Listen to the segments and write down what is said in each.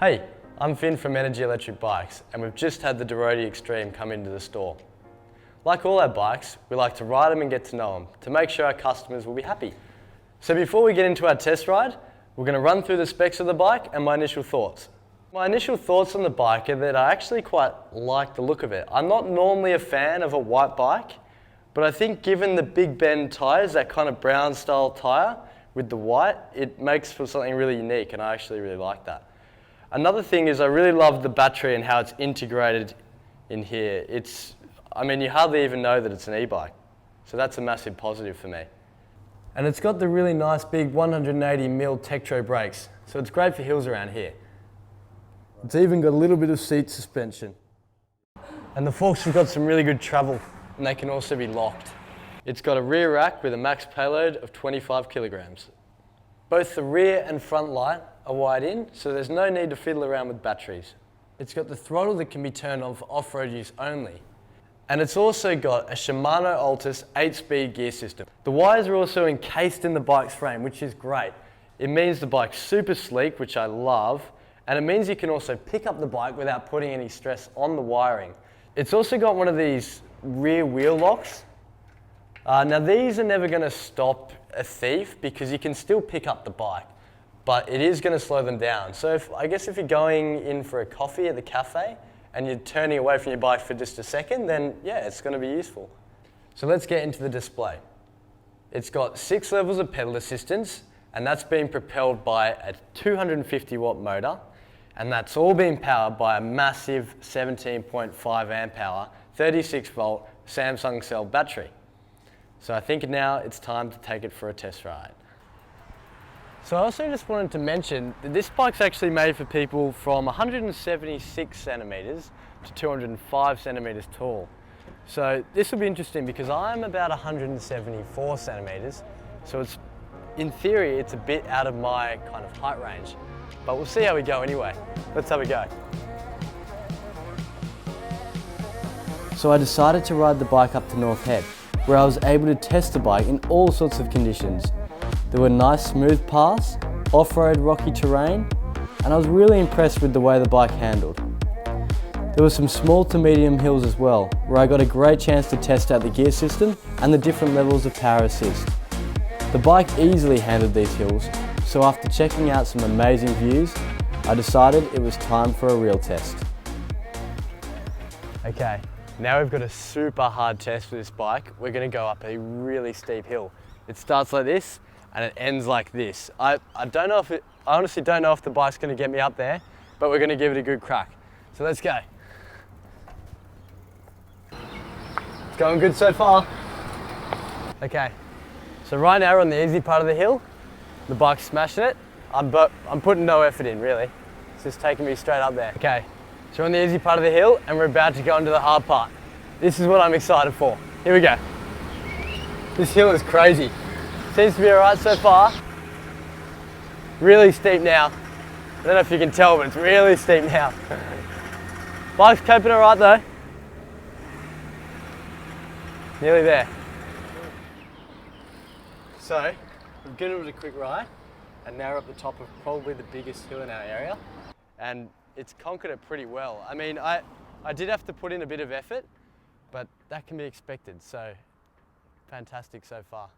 Hey, I'm Finn from Energy Electric Bikes, and we've just had the Dirodi Xtreme come into the store. Like all our bikes, we like to ride them and get to know them to make sure our customers will be happy. So before we get into our test ride, we're going to run through the specs of the bike and my initial thoughts. My initial thoughts on the bike are that I actually quite like the look of it. I'm not normally a fan of a white bike, but I think given the big bend tyres, that kind of brown style tyre with the white, it makes for something really unique, and I actually really like that. Another thing is I really love the battery and how it's integrated in here. You hardly even know that it's an e-bike. So that's a massive positive for me. And it's got the really nice big 180mm Tektro brakes. So it's great for hills around here. It's even got a little bit of seat suspension. And the forks have got some really good travel, and they can also be locked. It's got a rear rack with a max payload of 25 kilograms. Both the rear and front light are wired in, so there's no need to fiddle around with batteries. It's got the throttle that can be turned on for off-road use only. And it's also got a Shimano Altus 8-speed gear system. The wires are also encased in the bike's frame, which is great. It means the bike's super sleek, which I love, and it means you can also pick up the bike without putting any stress on the wiring. It's also got one of these rear wheel locks. Now these are never going to stop a thief because you can still pick up the bike, but it is going to slow them down. So I guess if you're going in for a coffee at the cafe and you're turning away from your bike for just a second, then yeah, it's going to be useful. So let's get into the display. It's got 6 levels of pedal assistance, and that's being propelled by a 250 watt motor, and that's all being powered by a massive 17.5 amp hour, 36 volt Samsung cell battery. So I think now it's time to take it for a test ride. So I also just wanted to mention that this bike's actually made for people from 176 centimeters to 205 centimeters tall. So this will be interesting because I'm about 174 centimeters. So in theory, it's a bit out of my kind of height range, but we'll see how we go anyway. Let's have a go. So I decided to ride the bike up to North Head, where I was able to test the bike in all sorts of conditions. There were nice smooth paths, off-road rocky terrain, and I was really impressed with the way the bike handled. There were some small to medium hills as well, where I got a great chance to test out the gear system and the different levels of power assist. The bike easily handled these hills, so after checking out some amazing views, I decided it was time for a real test. Okay, now we've got a super hard test for this bike. We're going to go up a really steep hill. It starts like this, and it ends like this. I honestly don't know if the bike's going to get me up there, but we're going to give it a good crack. So let's go. It's going good so far. Okay, so right now we're on the easy part of the hill. The bike's smashing it. I'm putting no effort in, really. It's just taking me straight up there. Okay, so we're on the easy part of the hill, and we're about to go into the hard part. This is what I'm excited for. Here we go. This hill is crazy. Seems to be alright so far. Really steep now. I don't know if you can tell, but it's really steep now. Bike's coping alright though. Nearly there. So, we've given it a quick ride, and now we're at the top of probably the biggest hill in our area, and it's conquered it pretty well. I mean, I did have to put in a bit of effort, but that can be expected, so fantastic so far.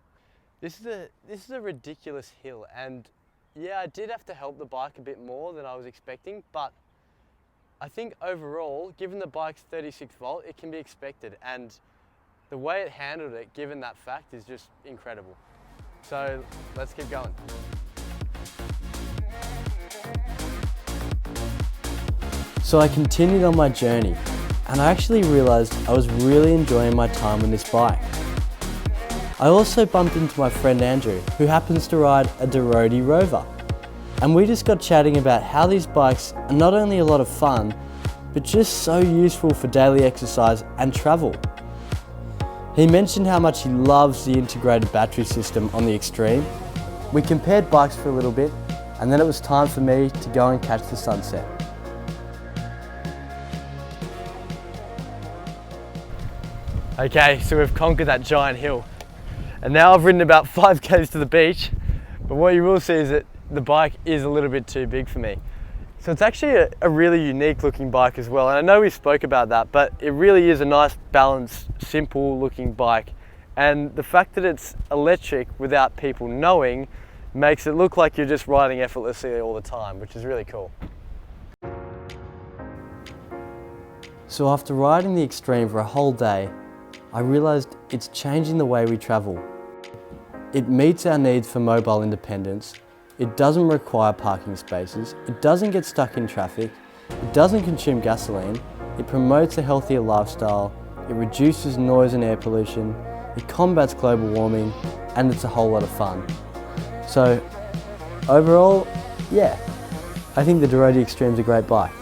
This is a ridiculous hill, and yeah, I did have to help the bike a bit more than I was expecting, but I think overall, given the bike's 36 volt, it can be expected, and the way it handled it, given that fact, is just incredible. So let's keep going. So I continued on my journey, and I actually realized I was really enjoying my time on this bike. I also bumped into my friend Andrew, who happens to ride a Dirodi Rover. And we just got chatting about how these bikes are not only a lot of fun, but just so useful for daily exercise and travel. He mentioned how much he loves the integrated battery system on the Xtreme. We compared bikes for a little bit, and then it was time for me to go and catch the sunset. Okay, so we've conquered that giant hill. And now I've ridden about 5 k's to the beach, but what you will see is that the bike is a little bit too big for me. So it's actually a really unique looking bike as well, and I know we spoke about that, but it really is a nice, balanced, simple looking bike, and the fact that it's electric without people knowing makes it look like you're just riding effortlessly all the time, which is really cool. So after riding the Xtreme for a whole day, I realised it's changing the way we travel. It meets our needs for mobile independence. It doesn't require parking spaces, it doesn't get stuck in traffic, it doesn't consume gasoline, it promotes a healthier lifestyle, it reduces noise and air pollution, it combats global warming, and it's a whole lot of fun. So overall, yeah, I think the Dirodi Xtreme is a great bike.